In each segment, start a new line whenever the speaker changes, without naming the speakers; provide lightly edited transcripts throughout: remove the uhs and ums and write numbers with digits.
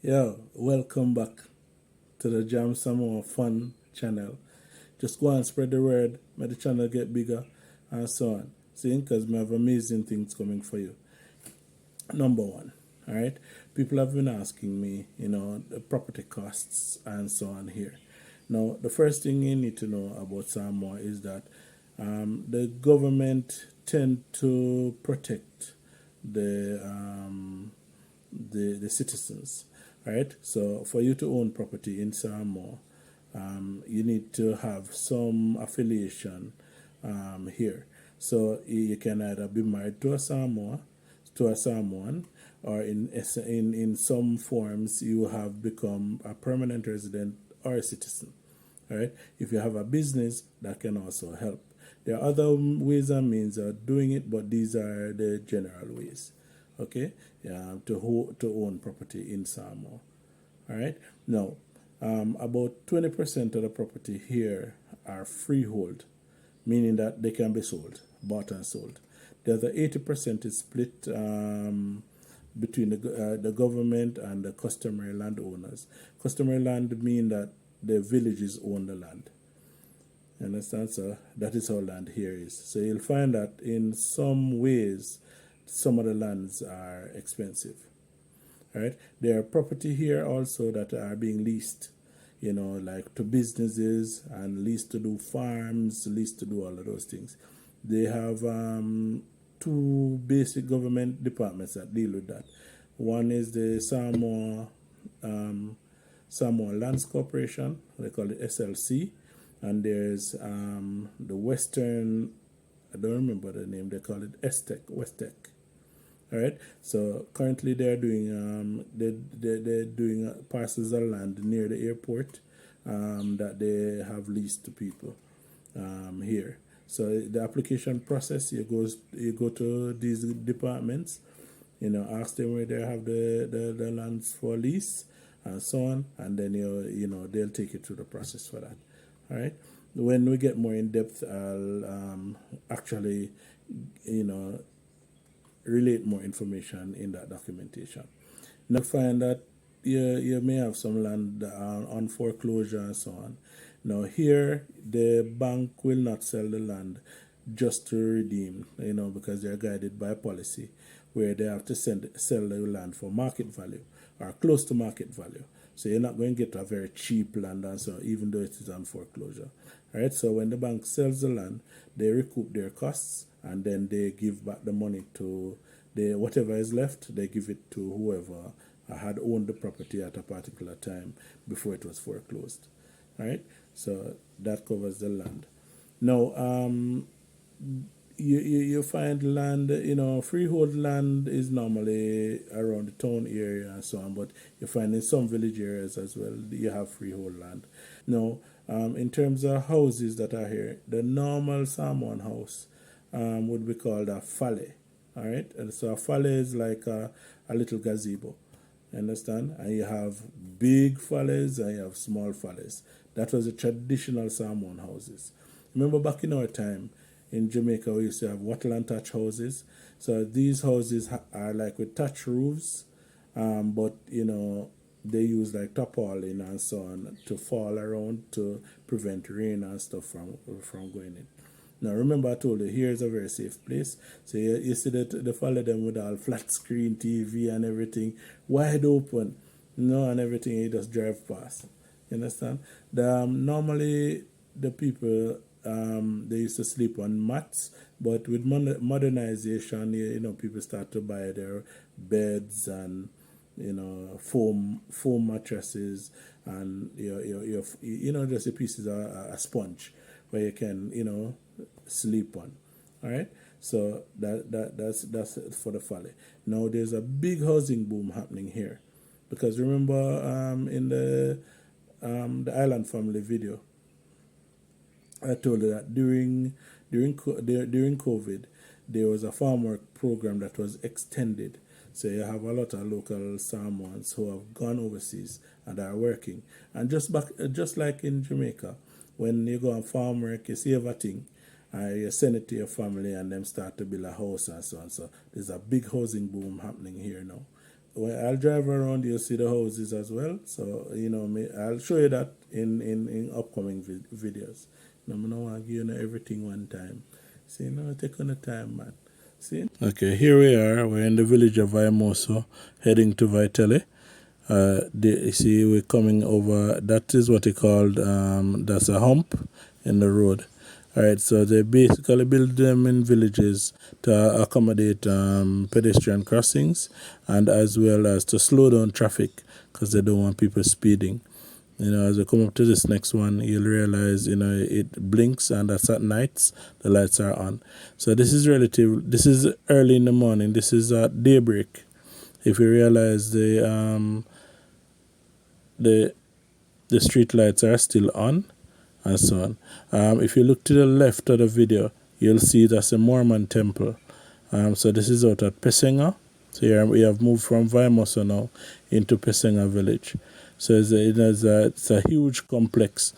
Yo, welcome back to the Jam Samoa Fun channel. Just go and spread the word, make the channel get bigger, and so on. See, because we have amazing things coming for you. Number one, all right. People have been asking me, the property costs and so on here. Now, the first thing you need to know about Samoa is that the government tend to protect the the citizens, right? So for you to own property in Samoa, you need to have some affiliation here. So you can either be married to a Samoan, or in some forms you have become a permanent resident or a citizen. All right. If you have a business, that can also help. There are other ways and means of doing it, but these are the general ways. Okay, to own property in Samoa. All right. Now, about 20% of the property here are freehold, meaning that they can be sold, bought and sold. The other 80% is split between the government and the customary landowners. Customary land mean that the villages own the land. You understand? So that is how land here is. So you'll find that in some ways, some of the lands are expensive. All right. There are property here also that are being leased, like to businesses and leased to do farms, leased to do all of those things. They have two basic government departments that deal with that. One is the Samoa Lands Corporation, they call it SLC, and there's the Western, I don't remember the name, they call it Westec. All right. So currently they're doing they're doing parcels of land near the airport that they have leased to people here. So the application process, you go to these departments, ask them where they have the lands for lease and so on, and then they'll take you through the process for that. All right. When we get more in depth, I'll actually relate more information in that documentation. Now find that you may have some land on foreclosure and so on. Now here the bank will not sell the land just to redeem, because they're guided by policy where they have to sell the land for market value or close to market value. So you're not going to get a very cheap land and so even though it is on foreclosure. All right. So when the bank sells the land, they recoup their costs and then they give back the money to whatever is left. They give it to whoever had owned the property at a particular time before it was foreclosed. All right. So that covers the land. Now, you find land, freehold land is normally around the town area and so on, but you find in some village areas as well, you have freehold land. Now, in terms of houses that are here, the normal Samoan house would be called a fale. All right, and so a fale is like a little gazebo. You understand? And you have big fales and you have small fales. That was the traditional Samoan houses. Remember back in our time in Jamaica, we used to have wattle and thatch houses. So these houses are like with thatch roofs, but they use like tarpaulin and so on to fall around to prevent rain and stuff from going in. Now remember I told you here is a very safe place. So you see that they follow them with all flat screen TV and everything wide open, and everything you just drive past. You understand? Normally the people they used to sleep on mats, but with modernization, people start to buy their beds and foam mattresses and just a pieces of a sponge where you can sleep on. All right. So that's for the Valley. Now there's a big housing boom happening here, because remember in the Island Family video, I told you that during COVID, there was a farm work program that was extended. So you have a lot of local Samoans who have gone overseas and are working. And just like in Jamaica, when you go on farm work, you save a thing, you send it to your family, and them start to build a house and so on. So there's a big housing boom happening here now, when I'll drive around, you'll see the houses as well. So I'll show you that in upcoming videos. No, I don't want to give you everything one time. See, take on the time, man. See. Okay, here we are. We're in the village of Vaimoso, heading to Vaitele. You see, we're coming over. That is what they called. That's a hump in the road. All right, so they basically build them in villages to accommodate pedestrian crossings and as well as to slow down traffic because they don't want people speeding. As we come up to this next one, you'll realize, it blinks and that's at nights, the lights are on. So this is early in the morning. This is at daybreak. If you realize the street lights are still on, and so on. If you look to the left of the video, you'll see that's a Mormon temple. So this is out at Pesenga. So here we have moved from Vaimoso now into Pesenga village. So it's a huge complex.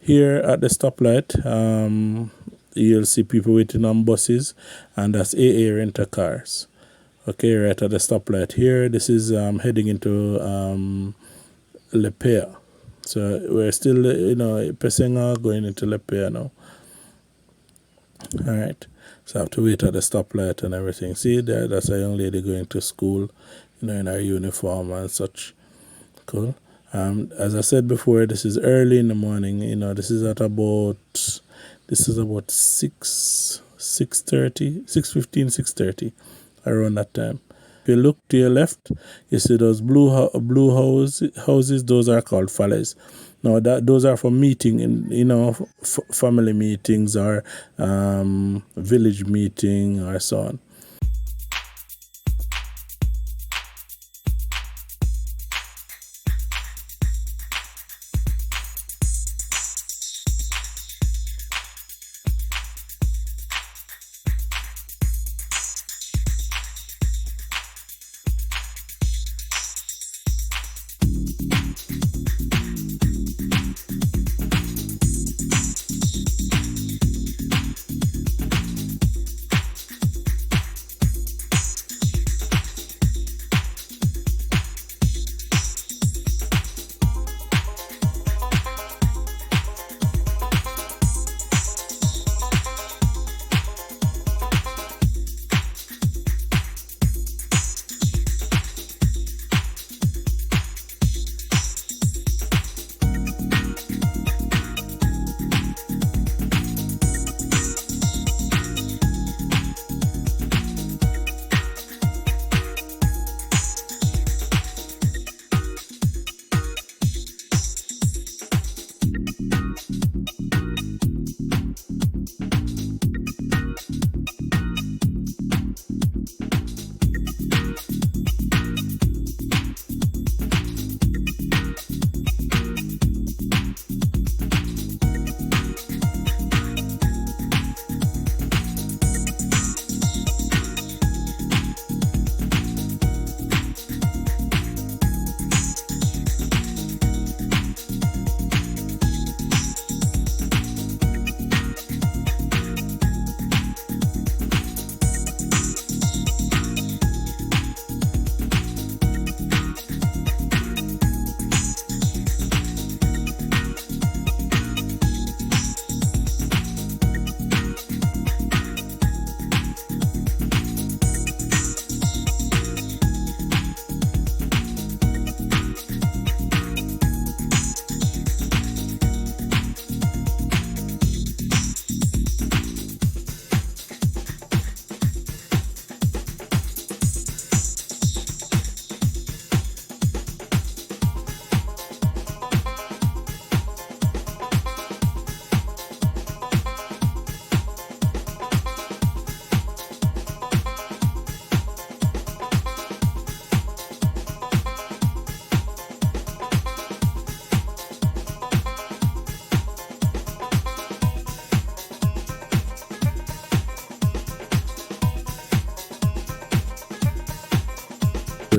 Here at the stoplight, you'll see people waiting on buses, and that's AA rental cars. Okay, right at the stoplight here. This is heading into Apia. So we're still, Pesenga going into Apia now. All right. So I have to wait at the stoplight and everything. See there, that's a young lady going to school, in her uniform and such. Cool. As I said before, this is early in the morning. This is about 6:30, around that time. If you look to your left, you see those blue houses. Those are called fales. Now those are for meeting, family meetings or village meeting or so on.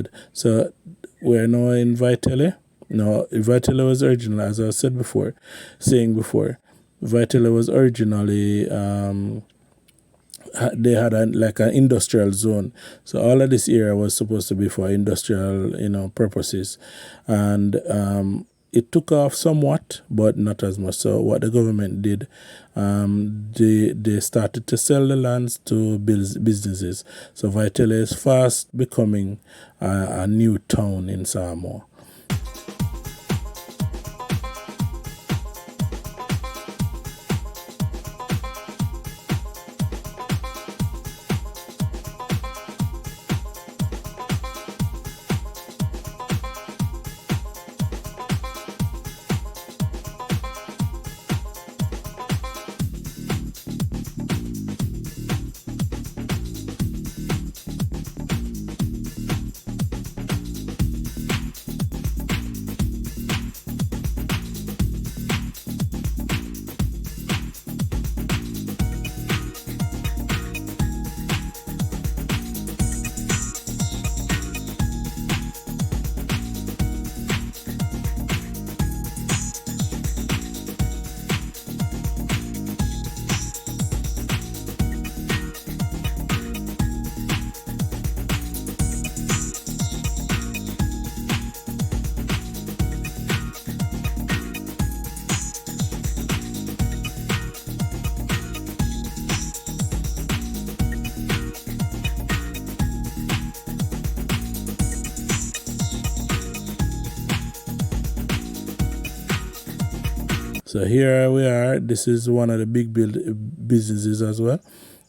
Good. So we're now in Vaitele. No, Vaitele was original, as I said before, saying before. Vaitele was originally they had like an industrial zone. So all of this area was supposed to be for industrial, purposes, and it took off somewhat, but not as much. So what the government did, they started to sell the lands to businesses. So Vaithele is fast becoming a new town in Samoa. So here we are. This is one of the big businesses as well.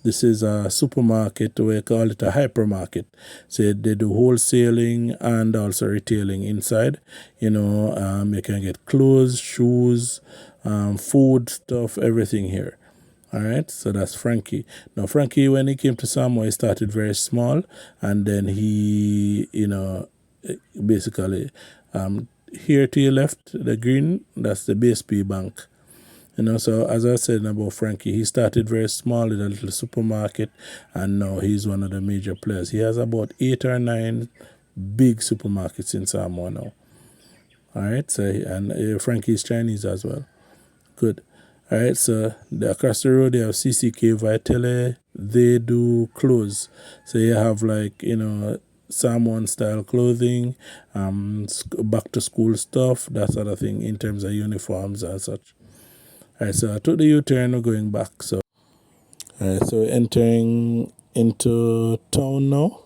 This is a supermarket. We call it a hypermarket. So they do wholesaling and also retailing inside. You can get clothes, shoes, food stuff, everything here. All right, so that's Frankie. Now, Frankie, when he came to Samoa, he started very small, and then he, basically, here to your left, the green, that's the BSP Bank. So as I said about Frankie, he started very small in a little supermarket, and now he's one of the major players. He has about 8 or 9 big supermarkets in Samoa now. All right, so and Frankie's Chinese as well. Good. All right, so across the road, they have CCK Vaitele. They do clothes. So you have Samoan style clothing, back to school stuff, that sort of thing in terms of uniforms and such. All right, so I took the U-turn, we're going back. So, all right, so we're entering into town now.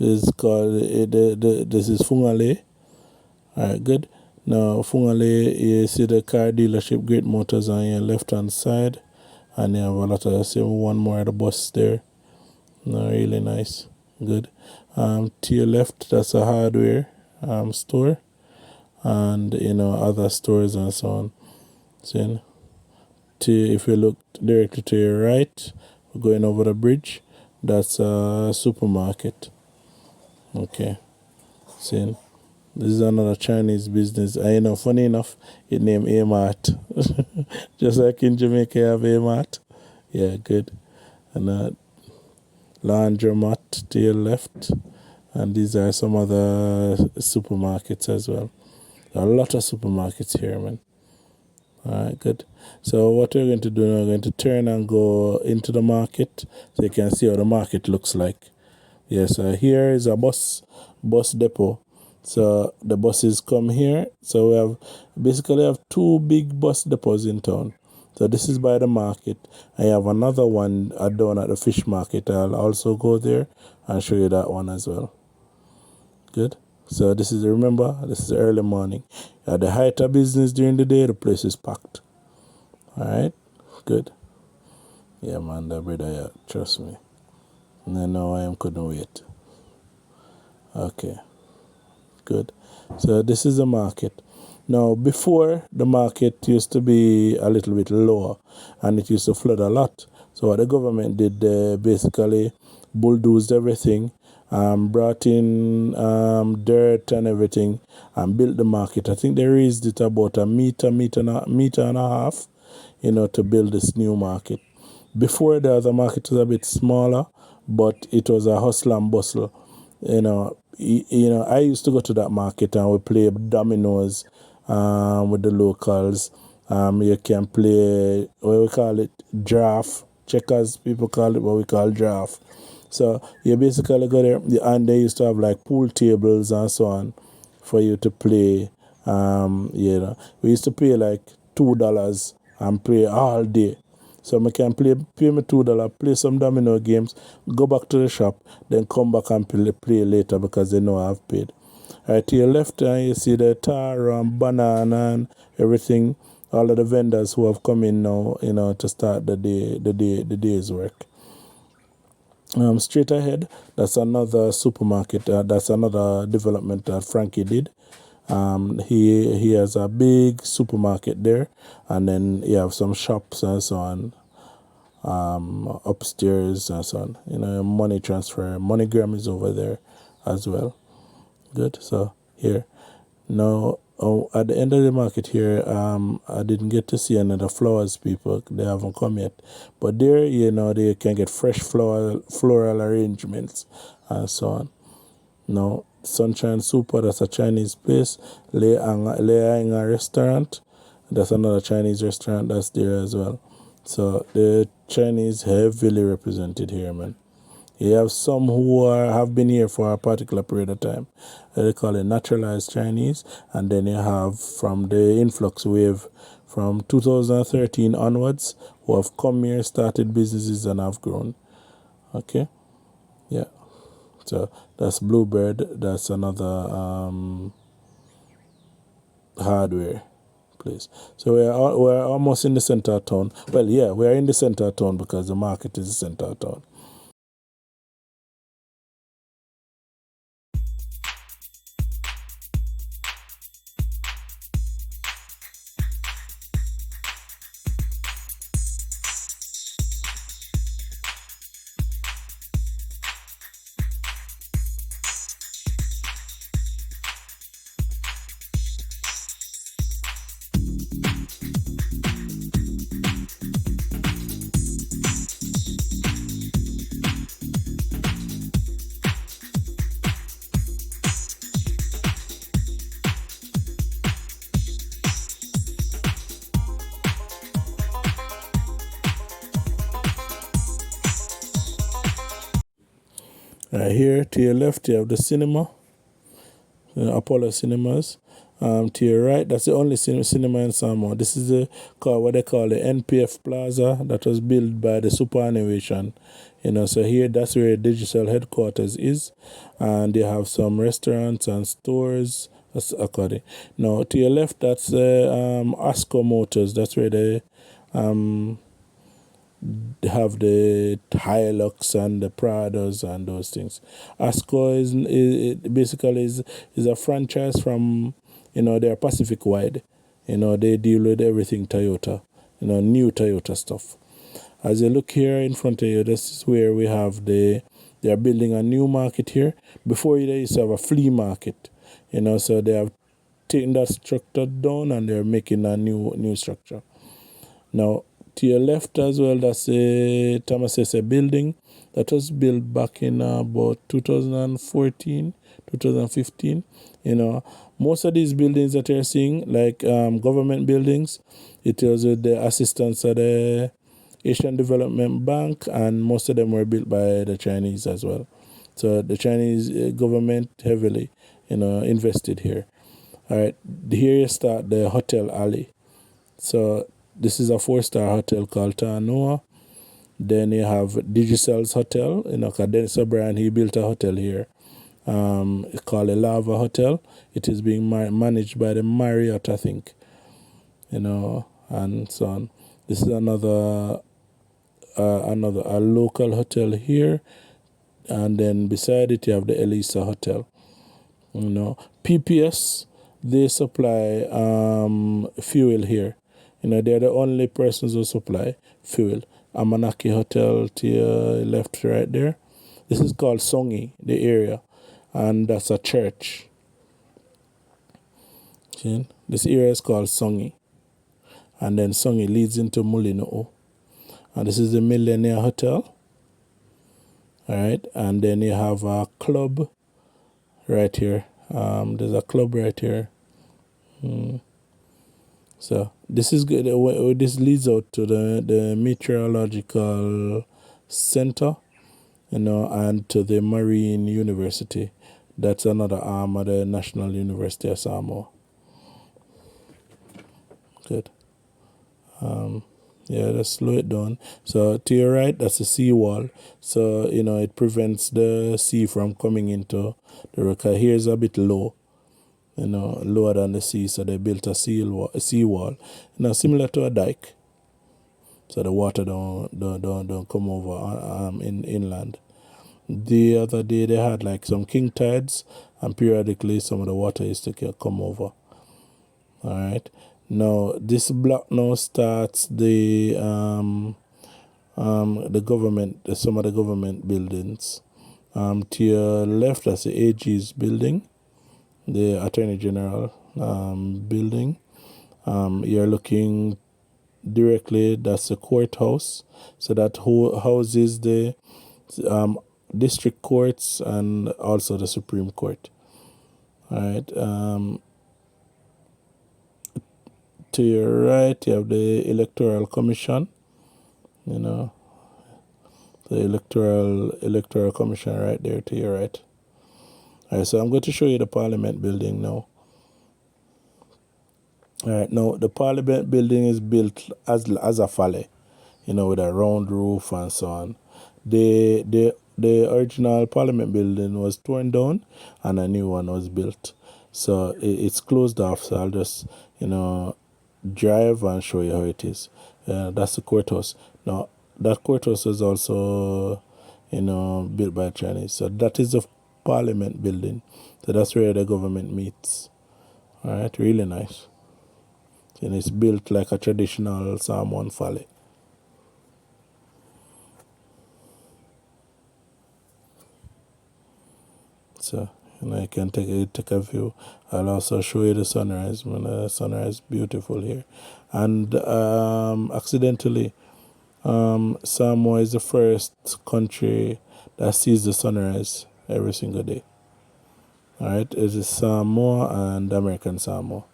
It's called, this is Fungale. All right, good. Now, Fungale, you see the car dealership, Great Motors on your left-hand side. And you have a lot of, see one more at the bus there. No, really nice. Good. To your left, that's a hardware store. And, other stores and so on. So, if you look directly to your right, we're going over the bridge. That's a supermarket. Okay. See? This is another Chinese business. Funny enough, it named A-Mart. Just like in Jamaica, you have A-Mart. Yeah, good. And laundromat to your left. And these are some other supermarkets as well. There are a lot of supermarkets here, man. All right, good. So what we're going to do now, we're going to turn and go into the market so you can see how the market looks like. Yes, here is a bus depot. So the buses come here. So we basically have 2 big bus depots in town. So this is by the market. I have another one down at the fish market. I'll also go there and show you that one as well. Good. So this is early morning. At the height of business during the day, the place is packed. All right. Good. Yeah, man, the brother, yeah, trust me. No, I couldn't wait. Okay. Good. So this is the market. Now, before, the market used to be a little bit lower and it used to flood a lot. So what the government did, basically bulldozed everything, brought in dirt and everything, and built the market. I think they raised it about a meter and a half, to build this new market. Before, the other market was a bit smaller, but it was a hustle and bustle. I used to go to that market and we play dominoes with the locals. You can play what we call it draft checkers. People call it what we call draft. So you basically go there, and they used to have like pool tables and so on for you to play. We used to pay like $2 and play all day. So I can pay me $2, play some domino games, go back to the shop, then come back and play later because they know I've paid. Right to your left, you see the tar and banana and everything. All of the vendors who have come in now, to start the day's work. Straight ahead, that's another supermarket. That's another development that Frankie did. He has a big supermarket there, and then you have some shops and so on, upstairs and so on. Money transfer, MoneyGram is over there as well. Good. So here, now at the end of the market here, I didn't get to see another flowers people. They haven't come yet, but there, they can get fresh floral arrangements and so on. Now, Sunshine Super, that's a Chinese place. Le Anga restaurant, that's another Chinese restaurant that's there as well. So the Chinese heavily represented here, man. You have some who have been here for a particular period of time. They call it naturalized Chinese. And then you have from the influx wave from 2013 onwards who have come here, started businesses, and have grown. Okay? Yeah. So that's Bluebird. That's another hardware place. So we're almost in the center of town. Well, yeah, we're in the center of town because the market is the center of town. Here to your left, you have the cinema, Apollo Cinemas. To your right, that's the only cinema in Samoa. This is what they call the NPF Plaza that was built by the superannuation. So here, that's where digital headquarters is, and they have some restaurants and stores. That's according. Now to your left, that's Asco Motors. That's where they have the Hilux and the Prados and those things. Asco is a franchise from they're Pacific wide. They deal with everything Toyota. New Toyota stuff. As you look here in front of you, this is where we have they're building a new market here. Before they used to have a flea market. So they have taken that structure down and they're making a new structure. Now, to your left as well, that's a Tamasese building that was built back in about 2014, 2015. Most of these buildings that you're seeing, like government buildings, it was with the assistance of the Asian Development Bank, and most of them were built by the Chinese as well. So the Chinese government heavily, invested here. All right, here you start the Hotel Alley. So this is a 4-star hotel called Tanoa. Then you have Digicel's Hotel. Dennis O'Brien, he built a hotel here. It's called a Lava Hotel. It is being managed by the Marriott, I think. And so on. This is another a local hotel here. And then beside it, you have the Elisa Hotel. PPS, they supply fuel here. They're the only persons who supply fuel. Amanaki Hotel to your left, right there. This is called Songi, the area, and that's a church. See? This area is called Songi, and then Songi leads into Mulino'o. And this is the Millionaire Hotel. All right, and then you have a club right here. There's a club right here. So this is good. This leads out to the meteorological center, and to the Marine University. That's another arm of the National University of Samoa. Good. Yeah, let's slow it down. So to your right, that's a seawall. So, it prevents the sea from coming into the river. 'Cause here's a bit low, lower than the sea. So they built a seawall, similar to a dike. So the water don't come over in inland. The other day they had like some king tides, and periodically some of the water used to come over. All right. Now this block now starts the government, some of the government buildings. To your left, that's the AG's building, the Attorney General building. You're looking directly, that's the courthouse. So that houses the district courts and also the Supreme Court. All right. To your right, you have the Electoral Commission. The electoral commission right there to your right. All right. So I'm going to show you the Parliament building now. All right. Now the Parliament building is built as a falle, with a round roof and so on. The original Parliament building was torn down and a new one was built. So it's closed off. So I'll just drive and show you how it is. That's the courthouse. Now that courthouse was also built by Chinese. So that is the Parliament building. So that's where the government meets. All right, really nice. And it's built like a traditional Samoan falle. So, you can take a view. I'll also show you the sunrise. When the sunrise beautiful here. And accidentally, Samoa is the first country that sees the sunrise every single day. All right, it is Samoa and American Samoa.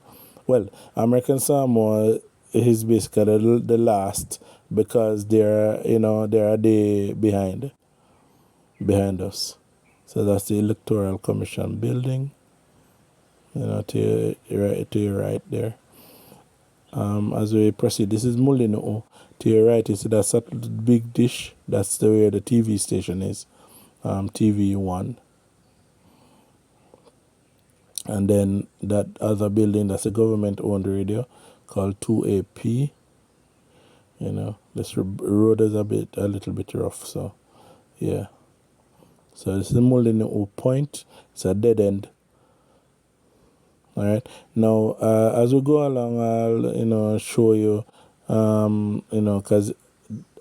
Well, American Samoa is basically the last because they're a day behind us. So that's the Electoral Commission building, to your right there. As we proceed, this is Mulino. To your right, you see that big dish. That's where the TV station is, TV1. And then that other building, that's a government-owned radio called 2AP. This road is a little bit rough, so yeah. So this is Mulino Point. It's a dead end. All right. Now, as we go along, I'll show you, because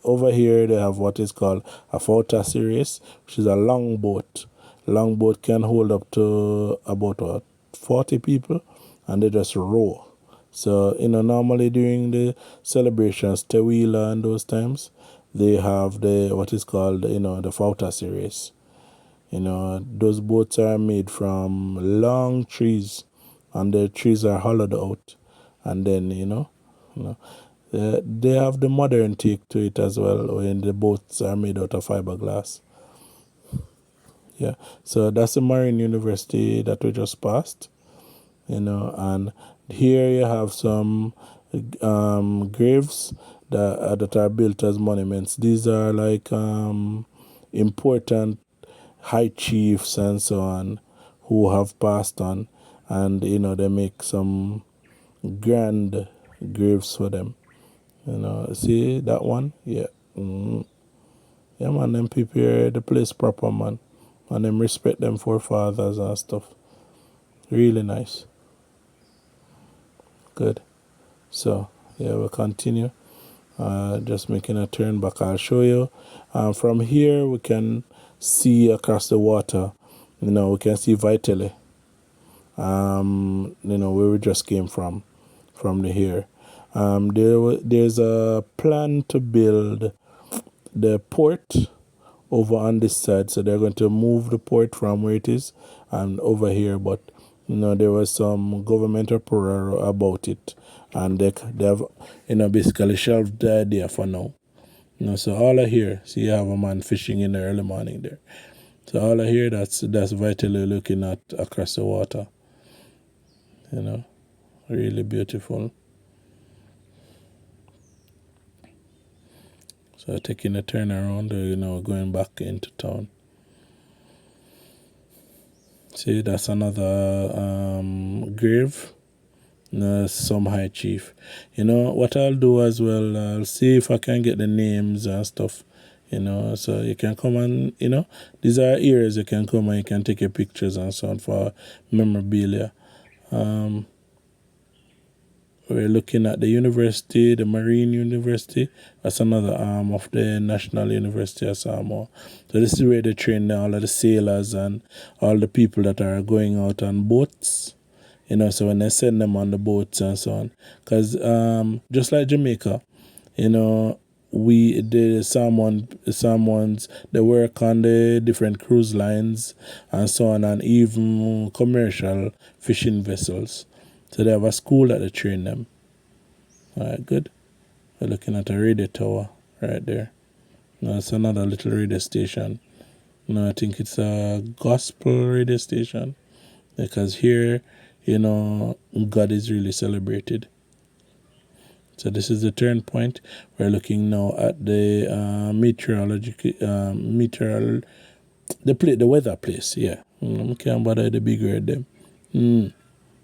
over here they have what is called a Vaithele race, which is a long boat. Long boat can hold up to about 40 people, and they just row. So, normally during the celebrations, Tewila and those times, they have what is called, the Vaithele race. Those boats are made from long trees, and the trees are hollowed out, and then they have the modern take to it as well, when the boats are made out of fiberglass. Yeah, so that's the Marine University that we just passed, and here you have some graves that are built as monuments. These are like important high chiefs and so on who have passed on, and they make some grand graves for them. See that one? Yeah. Yeah, man, them prepare the place proper, man. And them respect them forefathers and stuff. Really nice. Good. So, yeah, we'll continue. Just making a turn back. I'll show you. From here, we can see across the water. We can see Vaitele. Where we just came from here. There's a plan to build the port over on this side. So they're going to move the port from where it is and over here. But there was some government uproar about it, and they have basically shelved the idea for now. So all I hear, see, you have a man fishing in the early morning there. So all I hear, that's Vaithele looking at across the water. Really beautiful. So taking a turn around, going back into town. See, that's another grave. Some high chief. What I'll do as well, I'll see if I can get the names and stuff. So you can come and, these are areas you can come and you can take your pictures and so on for memorabilia. We're looking at the university, the Marine University. That's another arm of the National University of Samoa. So this is where they train all of the sailors and all the people that are going out on boats. So when they send them on the boats and so on. Because just like Jamaica, the Samoans, they work on the different cruise lines and so on, and even commercial fishing vessels. So they have a school that they train them. All right, good. We're looking at a radio tower right there. It's another little radio station. I think it's a gospel radio station, because here, God is really celebrated. So this is the turn point. We're looking now at the the weather place. Yeah, I can't bother the big word them.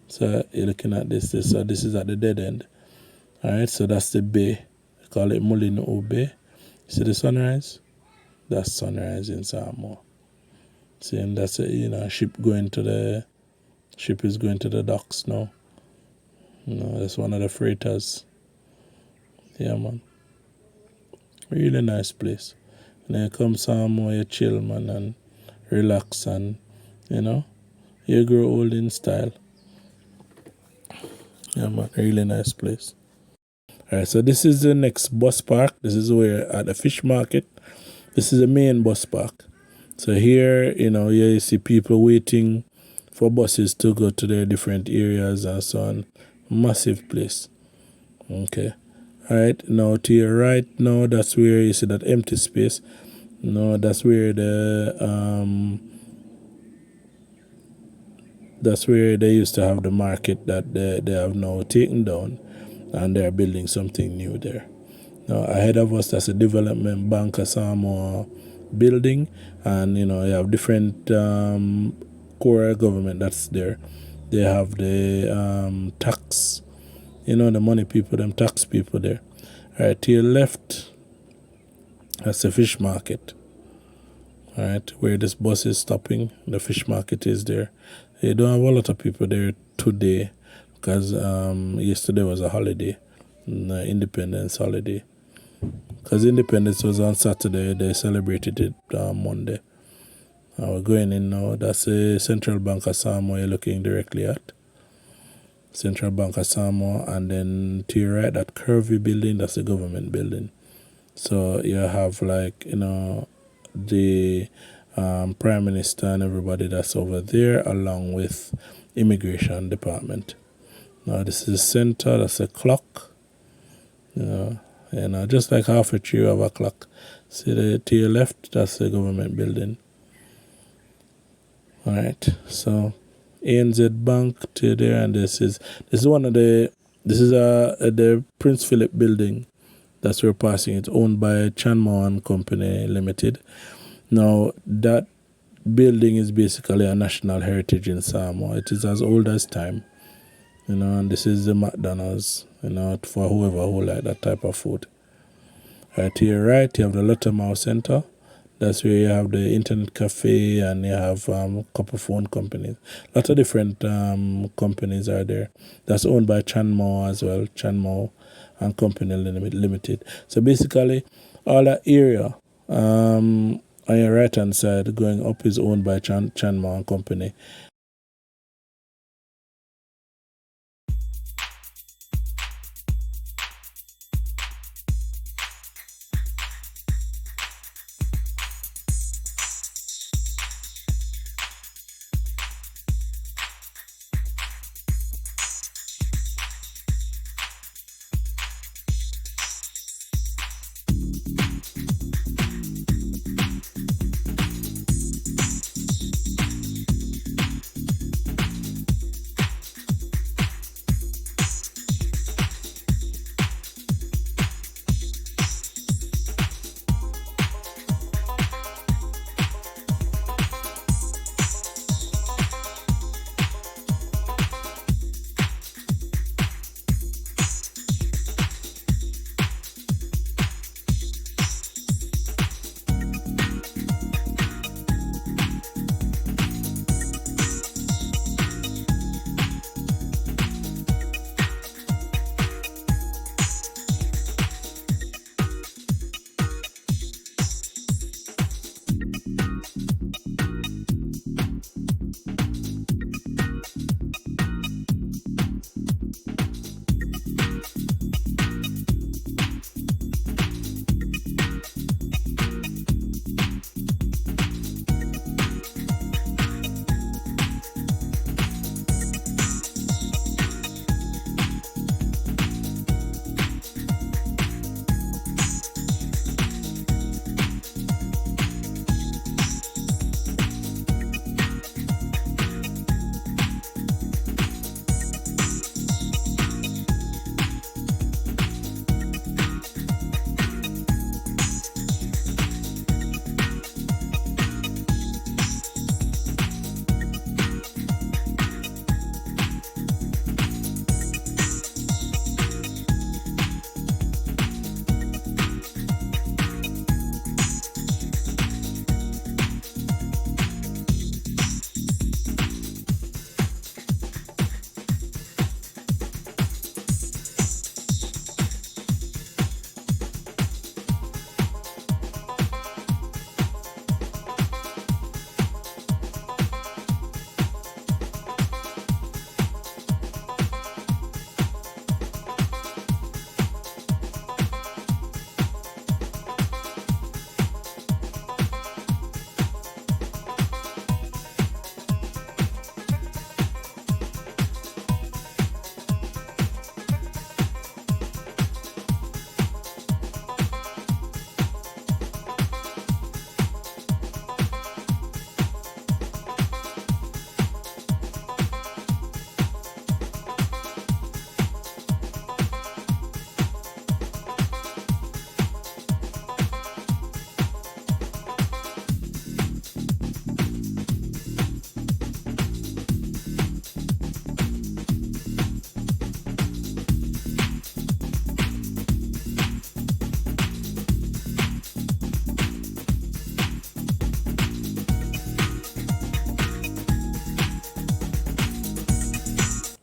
So you're looking at this. So this is at the dead end. All right. So that's the bay. They call it Molino Bay. See the sunrise? That's sunrise in Samoa. See, and that's a ship is going to the docks now. That's one of the freighters. Yeah, man. Really nice place. And then you come somewhere, you chill, man, and relax, and, you grow old in style. Yeah, man. Really nice place. All right, so this is the next bus park. This is where at the fish market. This is the main bus park. So here, here you see people waiting for buses to go to their different areas and so on. Massive place. Okay. All right, now to your right, now that's where you see that empty space. That's where that's where they used to have the market that they have now taken down, and they're building something new there. Now ahead of us, that's a development bank of Samoa building, and you have different core government that's there. They have the tax, the money people, them tax people there. All right, to your left, that's the fish market. All right, where this bus is stopping, the fish market is there. They don't have a lot of people there today because yesterday was a holiday, Independence holiday. Because Independence was on Saturday, they celebrated it Monday. We're going in now. That's the Central Bank of Samoa you're looking directly at. Central Bank of Samoa, and then to your right, that curvy building, that's the government building. So you have the Prime Minister and everybody that's over there, along with Immigration Department. Now this is the center, that's a clock. Just like half a tree of a clock. See to your left, that's the government building. All right, so ANZ Bank to there, and this is the Prince Philip building. That's where we're passing. It's owned by Samoa and Company Limited. Now that building is basically a national heritage in Samoa. It is as old as time. And this is the McDonald's, for who like that type of food. Right to your right, you have the Lotamau Center. That's where you have the internet cafe, and you have couple phone companies. Lots of different companies are there. That's owned by Samoa as well, Samoa and Company Limited. So basically, all that area on your right hand side going up is owned by Samoa and Company.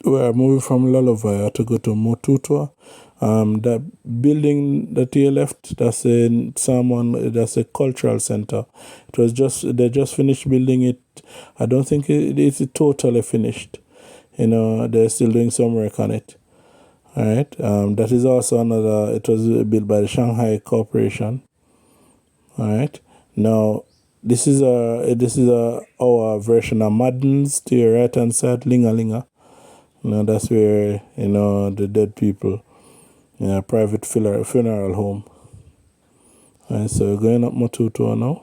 we are moving from Lalovia to go to Motutwa. That building that you left, that's in someone, that's a cultural center. It was just they just finished building it. I don't think it's totally finished. They're still doing some work on it. All right. That is also another. It was built by the Shanghai Corporation. All right. Now, this is our version of Madden's to your right hand side, Linga Linga. That's where the dead people in a private funeral home. All right. So we're going up Matutua now.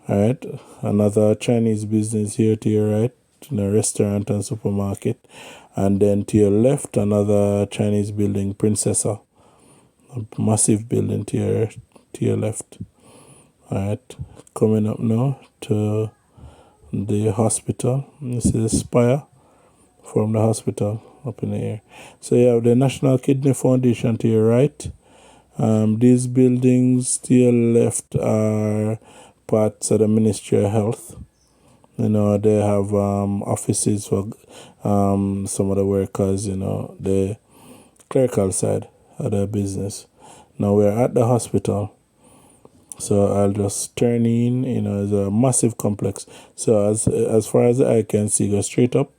All right. Another Chinese business here to your right, restaurant and supermarket, and then to your left, another Chinese building, Princessa, a massive building to your left. All right, coming up now to the hospital. This is a spire from the hospital up in the air. So you have the National Kidney Foundation to your right. These buildings to your left are parts of the Ministry of Health. They have offices for some of the workers, the clerical side of the business. Now we're at the hospital. So I'll just turn in, it's a massive complex. So as far as the eye can see, go straight up,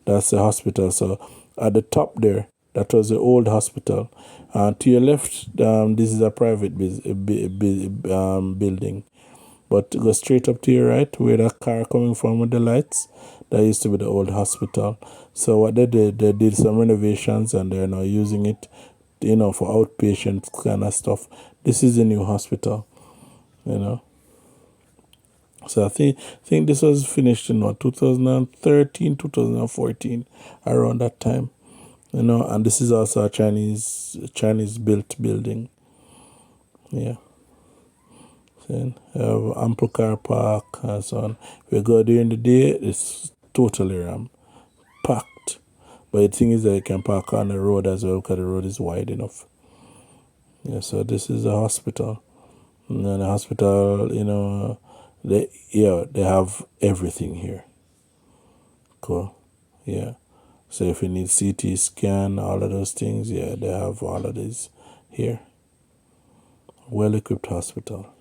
that's the hospital. So at the top there, that was the old hospital. To your left, this is a private building. But go straight up to your right, where that car coming from with the lights, that used to be the old hospital. So what they did some renovations, and they're now using it, for outpatient kind of stuff. This is the new hospital. So I think this was finished in 2013, 2014, around that time. And this is also a Chinese built building. Yeah. Then have ample car park and so on. If you go during the day, it's totally packed. But the thing is that you can park on the road as well because the road is wide enough. Yeah, so this is a hospital. And then the hospital, they have everything here. Cool. Yeah. So if you need CT scan, all of those things, they have all of these here. Well-equipped hospital.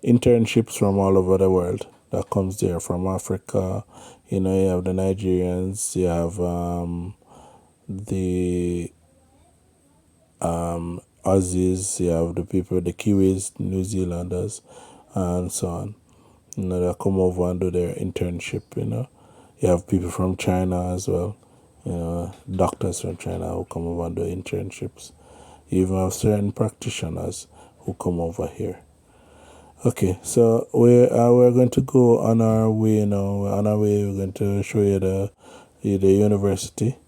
Internships from all over the world that comes there, from Africa. You have the Nigerians, you have the Aussies, you have the people, the Kiwis, New Zealanders, and so on. That come over and do their internship. You have people from China as well. Doctors from China who come over and do internships. You even have certain practitioners who come over here. Okay, so we're going to go on our way now. On our way, we're going to show you the university.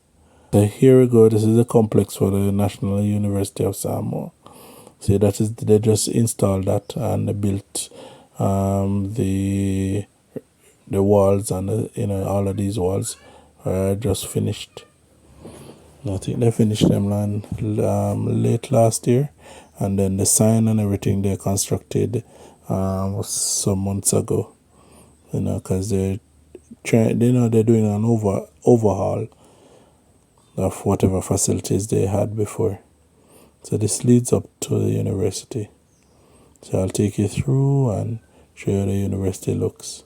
So here we go. This is the complex for the National University of Samoa. See, they just installed that, and they built the walls, and all of these walls are just finished. I think they finished them late last year, and then the sign and everything they constructed some months ago. Because they're doing an overhaul of whatever facilities they had before. So this leads up to the university. So I'll take you through and show you how the university looks.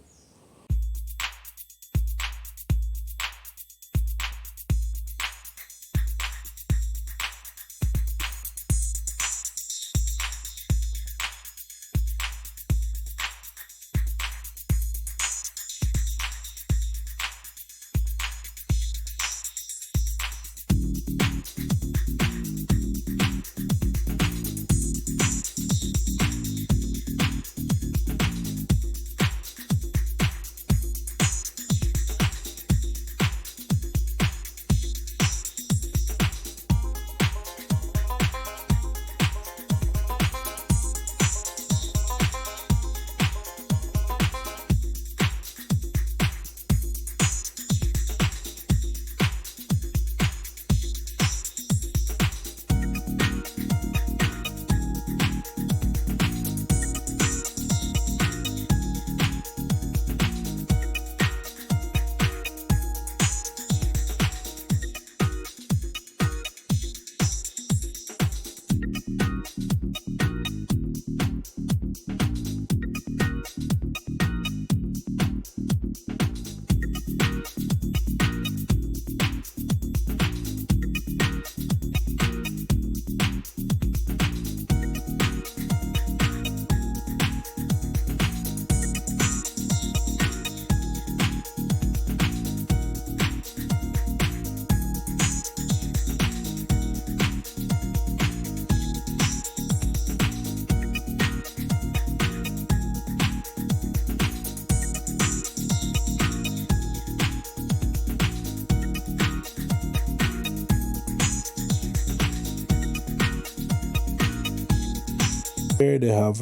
Here they have,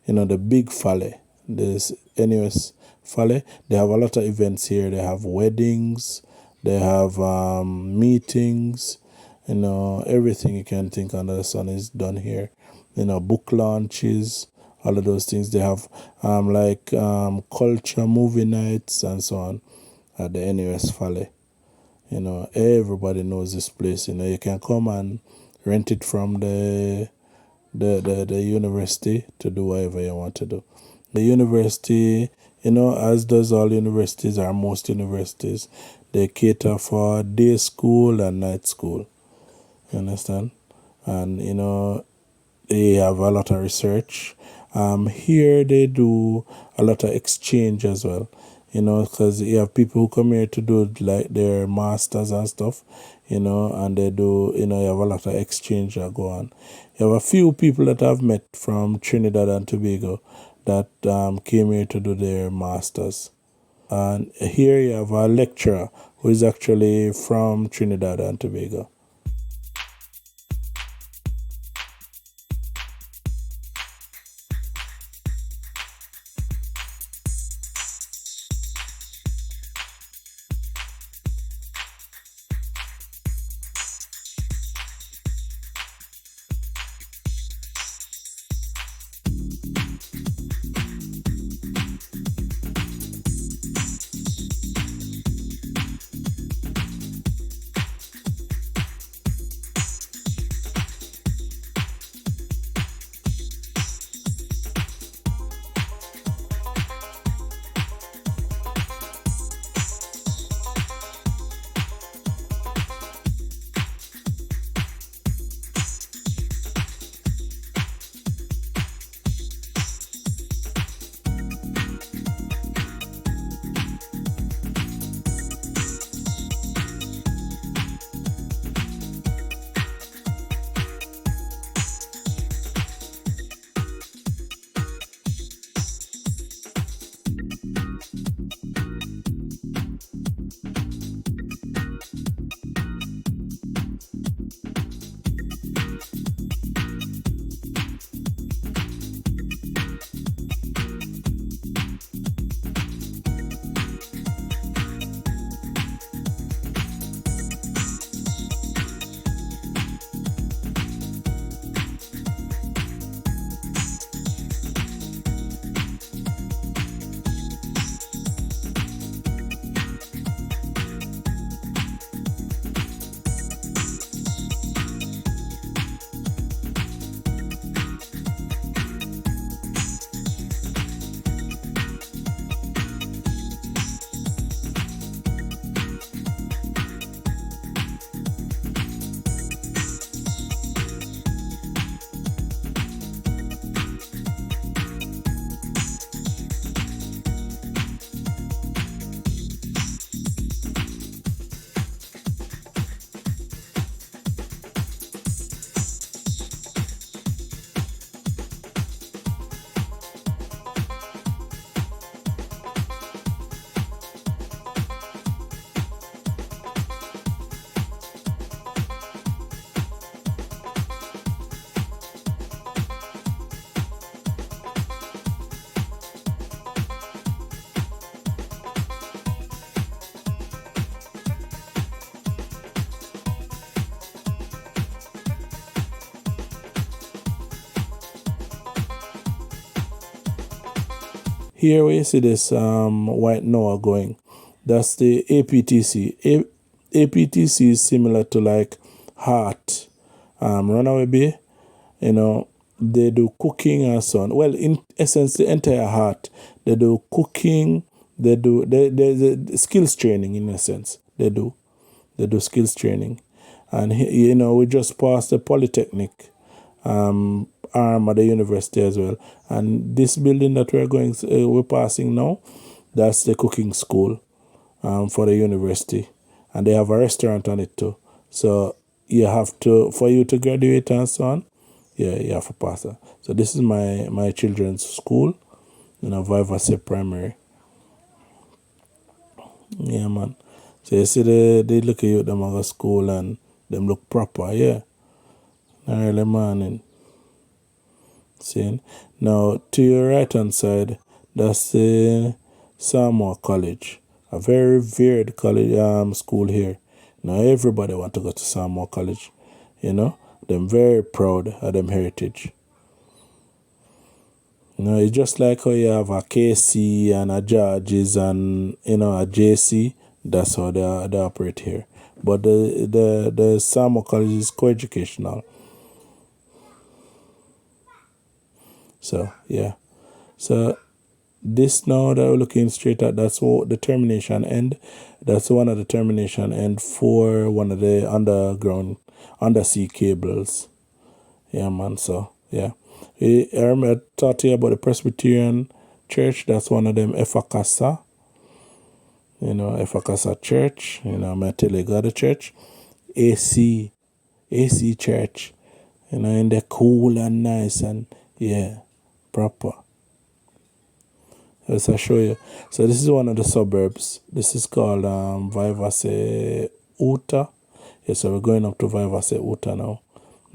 the big Fale. This NUS Fale. They have a lot of events here. They have weddings. They have meetings. Everything you can think under the sun is done here. Book launches, all of those things. They have culture, movie nights, and so on at the NUS Fale. Everybody knows this place. You can come and rent it from the university to do whatever you want to do. The university, as does all universities or most universities, they cater for day school and night school. You understand? And they have a lot of research. Here they do a lot of exchange as well. Because you have people who come here to do like their masters and stuff, and they do, you have a lot of exchange that go on. You have a few people that I've met from Trinidad and Tobago that came here to do their masters. And here you have a lecturer who is actually from Trinidad and Tobago. Here we see this white Noah going. That's the APTC. APTC is similar to like Heart, Runaway Bay. They do cooking and so on. Well, in essence, the entire Heart, they do cooking. They skills training in a sense. They do skills training, and we just passed the Polytechnic arm at the university as well. And this building that we're passing now, that's the cooking school for the university, and they have a restaurant on it too. So you have to, for you to graduate and so on, yeah, you have to pass that. So this is my children's school, Vaithele Primary. Yeah, man. So you see they look at you, them at school and them look proper, yeah. Early morning. See? Now, to your right hand side, that's the Samoa College, a very varied college school here. Now, everybody want to go to Samoa College, you know. Them very proud of them heritage. You know, it's just like how you have a KC and a Georges and, you know, a JC. That's how they operate here. But the Samoa College is co-educational. So, yeah. So, this now that we're looking straight at, that's what the termination end. That's one of the termination end for one of the undersea cables. Yeah, man. So, yeah. I remember I talked to you about the Presbyterian Church. That's one of them, Efakasa. You know, Efakasa Church. You know, Vaithele got a church. AC Church. You know, and they're cool and nice and, yeah, proper. Let's show you. So this is one of the suburbs. This is called Vaivase Uta. Yeah, so we're going up to Vaivase Uta now.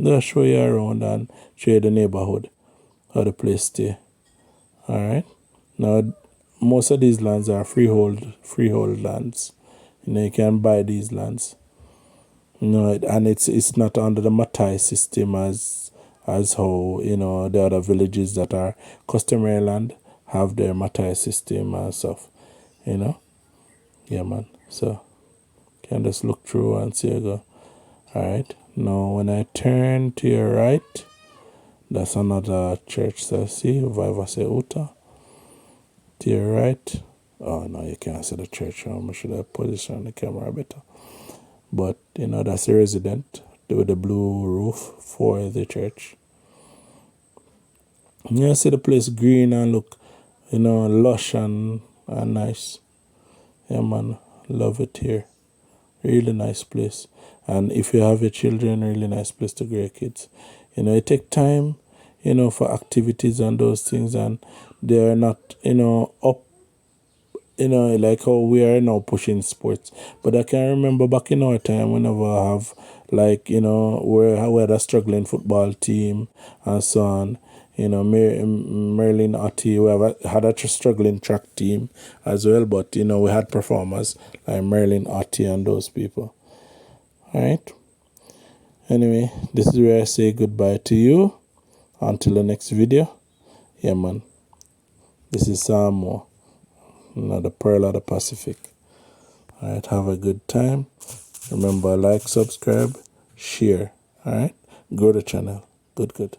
I'll show you around and show you the neighborhood, how the place stay. Alright. Now most of these lands are freehold lands. You know, you can buy these lands. You know, and it's not under the Matai system as how, you know, the other villages that are customary land have their Matai system and stuff. You know? Yeah, man. So can just look through and see you go. Alright. Now when I turn to your right, that's another church. So see, Vaivase Uta. To your right. Oh no, you can't see the church. I should have positioned the camera better. But you know, that's the resident with the blue roof for the church. You see the place green and look, you know, lush and nice. Yeah, man, love it here. Really nice place. And if you have your children, really nice place to grow your kids. You know, it take time, you know, for activities and those things, and they are not, you know, up, you know, like how we are now pushing sports. But I can remember back in our time, whenever I have, like, you know, we had a struggling football team and so on. You know, Marilyn Otti, had a struggling track team as well, but, you know, we had performers like Marilyn Otti and those people. All right. Anyway, this is where I say goodbye to you. Until the next video. Yeah, man. This is Samoa, the Pearl of the Pacific. All right. Have a good time. Remember, like, subscribe, share. All right. Grow the channel. Good.